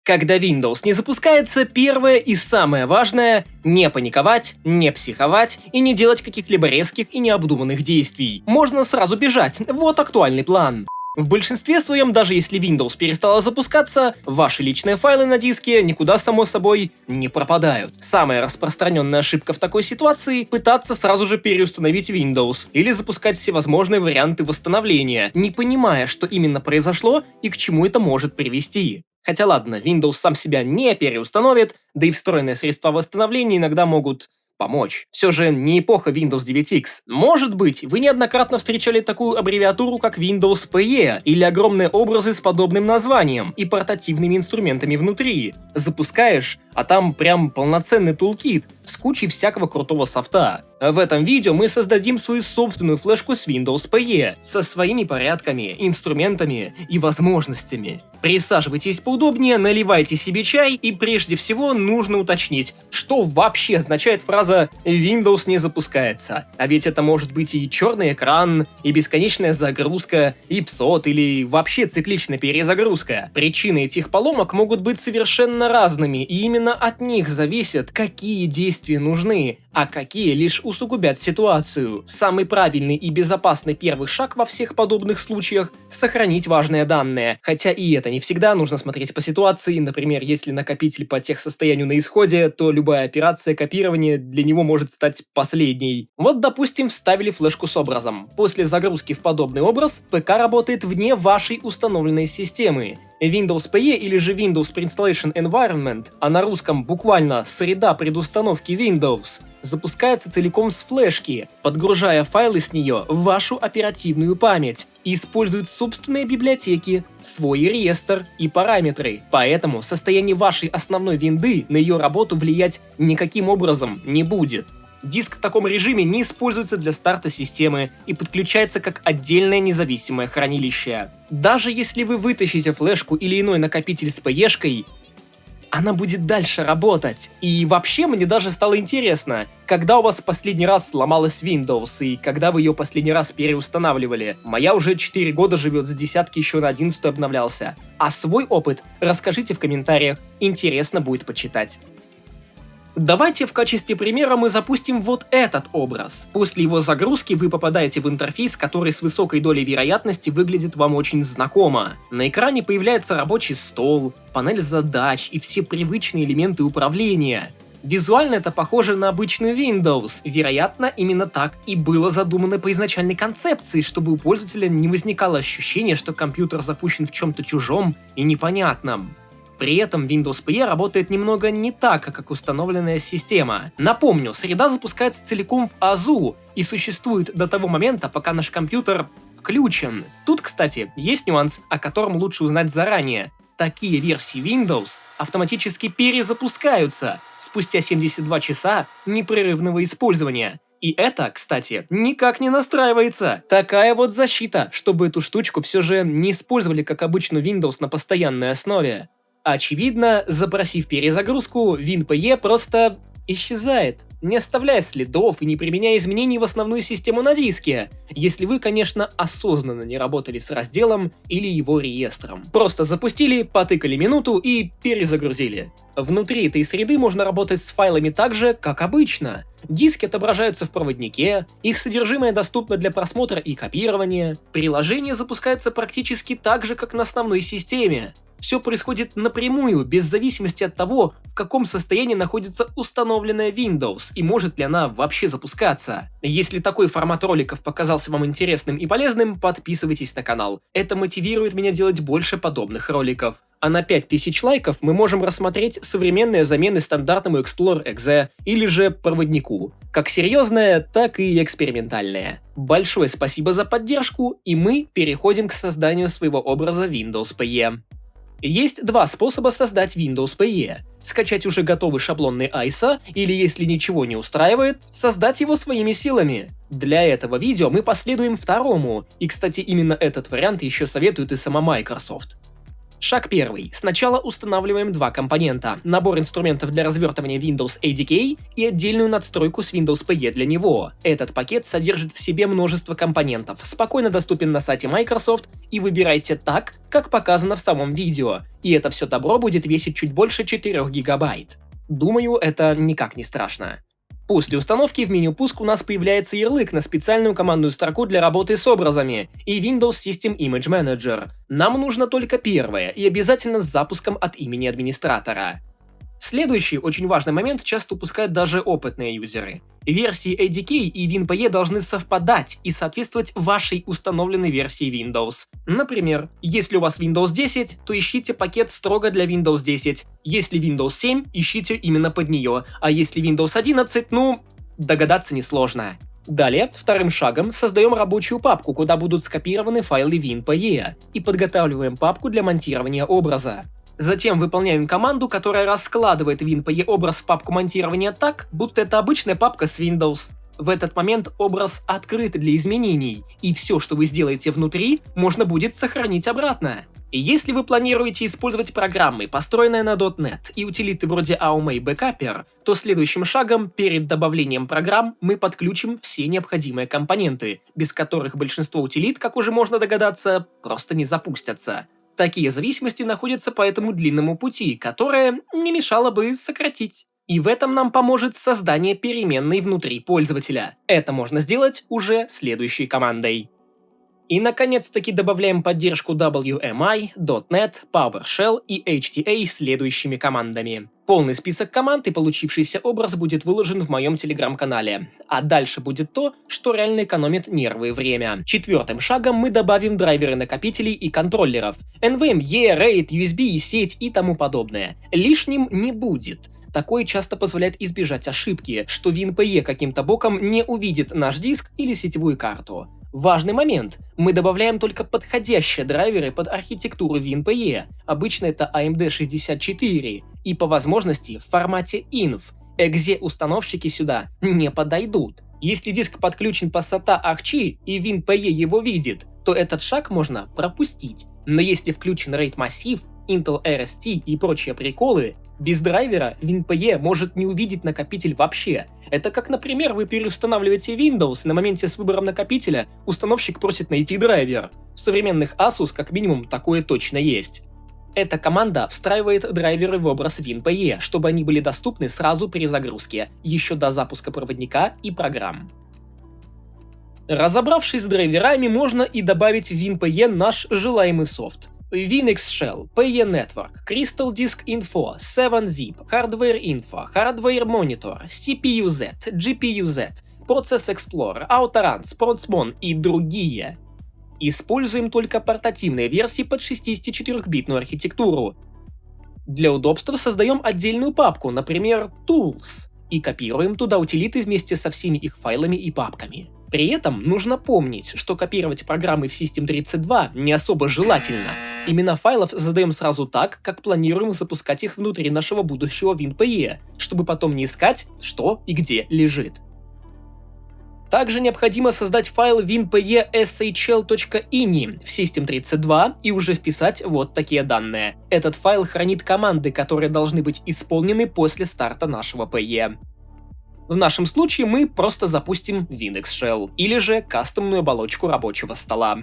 Когда Windows не запускается, первое и самое важное — не паниковать, не психовать и не делать каких-либо резких и необдуманных действий. Можно сразу бежать, вот актуальный план. В большинстве своем, даже если Windows перестала запускаться, ваши личные файлы на диске никуда само собой не пропадают. Самая распространенная ошибка в такой ситуации — пытаться сразу же переустановить Windows или запускать всевозможные варианты восстановления, не понимая, что именно произошло и к чему это может привести. Хотя ладно, Windows сам себя не переустановит, да и встроенные средства восстановления иногда могут помочь. Все же не эпоха Windows 9X. Может быть, вы неоднократно встречали такую аббревиатуру, как Windows PE, или огромные образы с подобным названием и портативными инструментами внутри. Запускаешь, а там прям полноценный тулкит с кучей всякого крутого софта. В этом видео мы создадим свою собственную флешку с Windows PE, со своими порядками, инструментами и возможностями. Присаживайтесь поудобнее, наливайте себе чай, и прежде всего нужно уточнить, что вообще означает фраза «Windows не запускается». А ведь это может быть и черный экран, и бесконечная загрузка, и псот, или вообще цикличная перезагрузка. Причины этих поломок могут быть совершенно разными, и именно от них зависит, какие действия нужны, а какие лишь усугубят ситуацию. Самый правильный и безопасный первый шаг во всех подобных случаях — сохранить важные данные, хотя и это не всегда, нужно смотреть по ситуации. Например, если накопитель по техсостоянию на исходе, то любая операция копирования для него может стать последней. Вот, допустим, вставили флешку с образом. После загрузки в подобный образ ПК работает вне вашей установленной системы. Windows PE или же Windows Pre-Installation Environment, а на русском буквально среда предустановки Windows, запускается целиком с флешки, подгружая файлы с нее в вашу оперативную память и использует собственные библиотеки, свой реестр и параметры. Поэтому состояние вашей основной винды на ее работу влиять никаким образом не будет. Диск в таком режиме не используется для старта системы и подключается как отдельное независимое хранилище. Даже если вы вытащите флешку или иной накопитель с PE-шкой, она будет дальше работать. И вообще мне даже стало интересно, когда у вас последний раз сломалась Windows и когда вы ее последний раз переустанавливали. Моя уже 4 года живет, с десятки еще на 11 обновлялся. А свой опыт расскажите в комментариях, интересно будет почитать. Давайте в качестве примера мы запустим вот этот образ. После его загрузки вы попадаете в интерфейс, который с высокой долей вероятности выглядит вам очень знакомо. На экране появляется рабочий стол, панель задач и все привычные элементы управления. Визуально это похоже на обычную Windows. Вероятно, именно так и было задумано по изначальной концепции, чтобы у пользователя не возникало ощущения, что компьютер запущен в чем-то чужом и непонятном. При этом Windows PE работает немного не так, как установленная система. Напомню, среда запускается целиком в АЗУ и существует до того момента, пока наш компьютер включен. Тут, кстати, есть нюанс, о котором лучше узнать заранее. Такие версии Windows автоматически перезапускаются спустя 72 часа непрерывного использования. И это, кстати, никак не настраивается. Такая вот защита, чтобы эту штучку все же не использовали как обычную Windows на постоянной основе. Очевидно, запросив перезагрузку, WinPE просто исчезает, не оставляя следов и не применяя изменений в основную систему на диске, если вы, конечно, осознанно не работали с разделом или его реестром. Просто запустили, потыкали минуту и перезагрузили. Внутри этой среды можно работать с файлами так же, как обычно. Диски отображаются в проводнике, их содержимое доступно для просмотра и копирования, приложение запускается практически так же, как на основной системе. Все происходит напрямую, без зависимости от того, в каком состоянии находится установленная Windows и может ли она вообще запускаться. Если такой формат роликов показался вам интересным и полезным, подписывайтесь на канал. Это мотивирует меня делать больше подобных роликов. А на 5000 лайков мы можем рассмотреть современные замены стандартному Explorer .exe или же проводнику. Как серьезные, так и экспериментальные. Большое спасибо за поддержку, и мы переходим к созданию своего образа Windows PE. Есть два способа создать Windows PE. Скачать уже готовый шаблонный ISO, или если ничего не устраивает, создать его своими силами. Для этого видео мы последуем второму, и, кстати, именно этот вариант еще советует и сама Microsoft. Шаг первый. Сначала устанавливаем два компонента. Набор инструментов для развертывания Windows ADK и отдельную надстройку с Windows PE для него. Этот пакет содержит в себе множество компонентов, спокойно доступен на сайте Microsoft, и выбирайте так, как показано в самом видео. И это все добро будет весить чуть больше 4 гигабайт. Думаю, это никак не страшно. После установки в меню «Пуск» у нас появляется ярлык на специальную командную строку для работы с образами и Windows System Image Manager. Нам нужно только первое и обязательно с запуском от имени администратора. Следующий очень важный момент часто упускают даже опытные юзеры. Версии ADK и WinPE должны совпадать и соответствовать вашей установленной версии Windows. Например, если у вас Windows 10, то ищите пакет строго для Windows 10. Если Windows 7, ищите именно под нее. А если Windows 11, догадаться несложно. Далее, вторым шагом, создаем рабочую папку, куда будут скопированы файлы WinPE, и подготавливаем папку для монтирования образа. Затем выполняем команду, которая раскладывает WinPE образ в папку монтирования так, будто это обычная папка с Windows. В этот момент образ открыт для изменений, и все, что вы сделаете внутри, можно будет сохранить обратно. Если вы планируете использовать программы, построенные на .NET и утилиты вроде Aumei Backupper, то следующим шагом перед добавлением программ мы подключим все необходимые компоненты, без которых большинство утилит, как уже можно догадаться, просто не запустятся. Такие зависимости находятся по этому длинному пути, которое не мешало бы сократить. И в этом нам поможет создание переменной внутри пользователя. Это можно сделать уже следующей командой. И наконец-таки добавляем поддержку WMI, .NET, PowerShell и HTA следующими командами. Полный список команд и получившийся образ будет выложен в моем телеграм-канале. А дальше будет то, что реально экономит нервы и время. Четвертым шагом мы добавим драйверы накопителей и контроллеров. NVMe, RAID, USB, сеть и тому подобное. Лишним не будет. Такое часто позволяет избежать ошибки, что WinPE каким-то боком не увидит наш диск или сетевую карту. Важный момент. Мы добавляем только подходящие драйверы под архитектуру WinPE. Обычно это AMD 64. И по возможности в формате INF. Exe-установщики сюда не подойдут. Если диск подключен по SATA ARCHI и WinPE его видит, то этот шаг можно пропустить. Но если включен RAID массив, Intel RST и прочие приколы, без драйвера WinPE может не увидеть накопитель вообще. Это как, например, вы переустанавливаете Windows, и на моменте с выбором накопителя установщик просит найти драйвер. В современных Asus как минимум такое точно есть. Эта команда встраивает драйверы в образ WinPE, чтобы они были доступны сразу при загрузке, еще до запуска проводника и программ. Разобравшись с драйверами, можно и добавить в WinPE наш желаемый софт. Winx Shell, PE Network, Crystal Disk Info, 7-Zip, Hardware Info, Hardware Monitor, CPU-Z, GPU-Z, Process Explorer, Autoruns, Proxmon и другие. Используем только портативные версии под 64-битную архитектуру. Для удобства создаем отдельную папку, например, Tools, и копируем туда утилиты вместе со всеми их файлами и папками. При этом нужно помнить, что копировать программы в System32 не особо желательно. Имена файлов задаем сразу так, как планируем запускать их внутри нашего будущего WinPE, чтобы потом не искать, что и где лежит. Также необходимо создать файл WinPE shl.ini в System32 и уже вписать вот такие данные. Этот файл хранит команды, которые должны быть исполнены после старта нашего PE. В нашем случае мы просто запустим Winx Shell или же кастомную оболочку рабочего стола.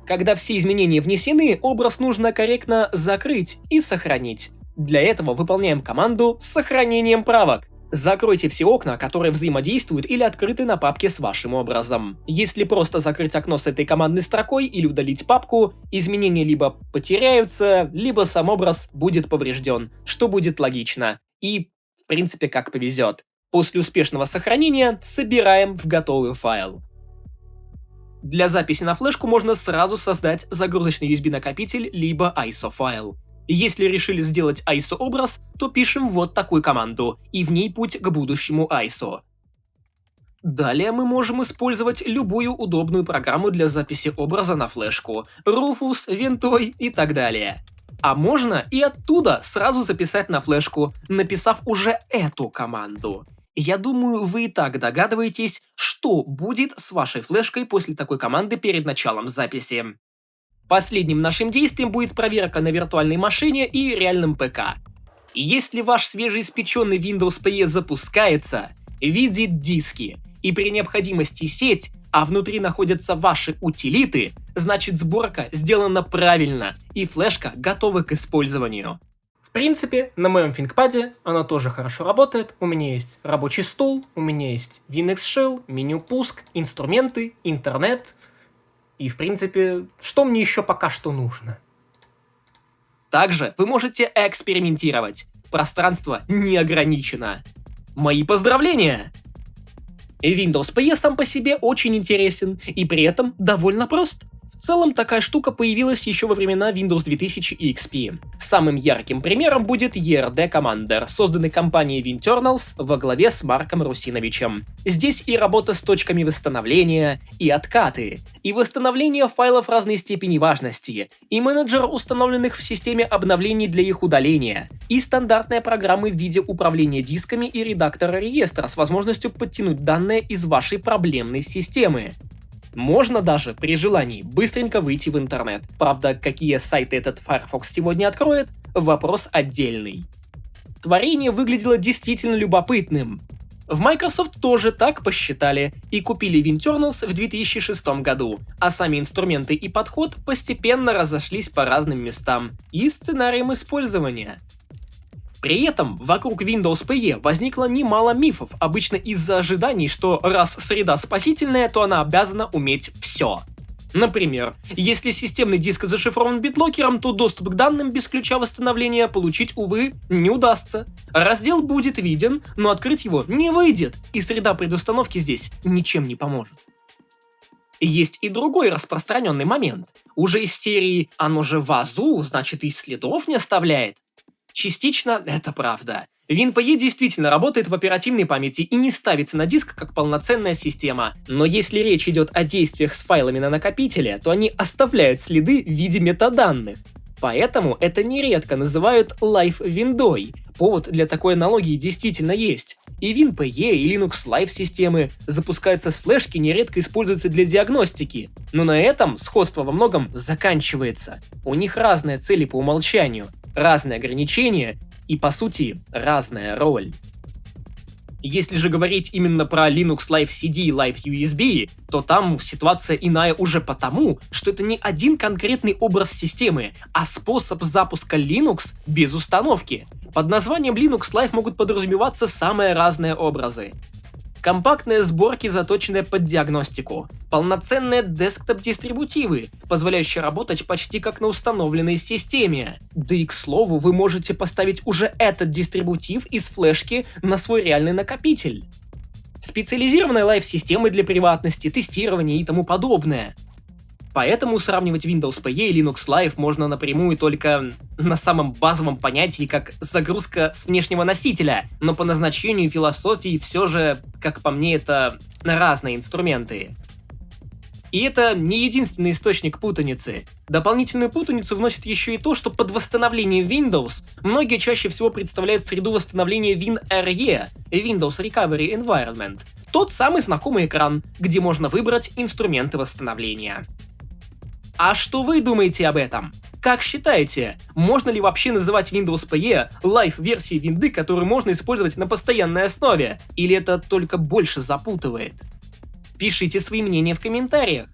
Когда все изменения внесены, образ нужно корректно закрыть и сохранить. Для этого выполняем команду с сохранением правок. Закройте все окна, которые взаимодействуют или открыты на папке с вашим образом. Если просто закрыть окно с этой командной строкой или удалить папку, изменения либо потеряются, либо сам образ будет поврежден, что будет логично. И в принципе, как повезет. После успешного сохранения собираем в готовый файл. Для записи на флешку можно сразу создать загрузочный USB-накопитель либо ISO файл. Если решили сделать ISO образ, то пишем вот такую команду, и в ней путь к будущему ISO. Далее мы можем использовать любую удобную программу для записи образа на флешку, Rufus, Ventoy и так далее. А можно и оттуда сразу записать на флешку, написав уже эту команду. Я думаю, вы и так догадываетесь, что будет с вашей флешкой после такой команды перед началом записи. Последним нашим действием будет проверка на виртуальной машине и реальном ПК. И если ваш свежеиспеченный Windows PE запускается, видит диски и при необходимости сеть, а внутри находятся ваши утилиты, значит сборка сделана правильно и флешка готова к использованию. В принципе, на моем ThinkPad она тоже хорошо работает. У меня есть рабочий стол, у меня есть Winx Shell, меню пуск, инструменты, интернет. И в принципе, что мне еще пока что нужно? Также вы можете экспериментировать. Пространство не ограничено. Мои поздравления! Windows PE сам по себе очень интересен и при этом довольно прост. В целом, такая штука появилась еще во времена Windows 2000 XP. Самым ярким примером будет ERD Commander, созданный компанией Winternals во главе с Марком Русиновичем. Здесь и работа с точками восстановления, и откаты, и восстановление файлов разной степени важности, и менеджер установленных в системе обновлений для их удаления, и стандартные программы в виде управления дисками и редактора реестра с возможностью подтянуть данные из вашей проблемной системы. Можно даже, при желании, быстренько выйти в интернет. Правда, какие сайты этот Firefox сегодня откроет – вопрос отдельный. Творение выглядело действительно любопытным. В Microsoft тоже так посчитали и купили Winternals в 2006 году, а сами инструменты и подход постепенно разошлись по разным местам и сценариям использования. При этом вокруг Windows PE возникло немало мифов, обычно из-за ожиданий, что раз среда спасительная, то она обязана уметь все. Например, если системный диск зашифрован битлокером, то доступ к данным без ключа восстановления получить, увы, не удастся. Раздел будет виден, но открыть его не выйдет, и среда предустановки здесь ничем не поможет. Есть и другой распространенный момент. Уже из серии «Оно же в АЗУ, значит и следов не оставляет». Частично это правда. WinPE действительно работает в оперативной памяти и не ставится на диск как полноценная система, но если речь идет о действиях с файлами на накопителе, то они оставляют следы в виде метаданных. Поэтому это нередко называют Live-виндой. Повод для такой аналогии действительно есть. И WinPE, и Linux Live системы запускаются с флешки, нередко используются для диагностики. Но на этом сходство во многом заканчивается. У них разные цели по умолчанию, разные ограничения и, по сути, разная роль. Если же говорить именно про Linux Live CD и Live USB, то там ситуация иная уже потому, что это не один конкретный образ системы, а способ запуска Linux без установки. Под названием Linux Live могут подразумеваться самые разные образы. Компактные сборки, заточенные под диагностику, полноценные десктоп-дистрибутивы, позволяющие работать почти как на установленной системе. Да и к слову, вы можете поставить уже этот дистрибутив из флешки на свой реальный накопитель. Специализированные лайв-системы для приватности, тестирования и тому подобное. Поэтому сравнивать Windows PE и Linux Live можно напрямую только на самом базовом понятии, как загрузка с внешнего носителя, но по назначению и философии все же, как по мне, это разные инструменты. И это не единственный источник путаницы. Дополнительную путаницу вносит еще и то, что под восстановлением Windows многие чаще всего представляют среду восстановления WinRE, Windows Recovery Environment, тот самый знакомый экран, где можно выбрать инструменты восстановления. А что вы думаете об этом? Как считаете, можно ли вообще называть Windows PE Live-версией винды, которую можно использовать на постоянной основе? Или это только больше запутывает? Пишите свои мнения в комментариях.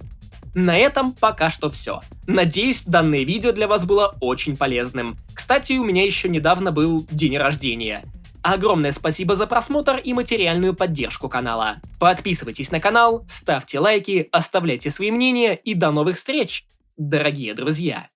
На этом пока что все. Надеюсь, данное видео для вас было очень полезным. Кстати, у меня еще недавно был день рождения. Огромное спасибо за просмотр и материальную поддержку канала. Подписывайтесь на канал, ставьте лайки, оставляйте свои мнения и до новых встреч, дорогие друзья!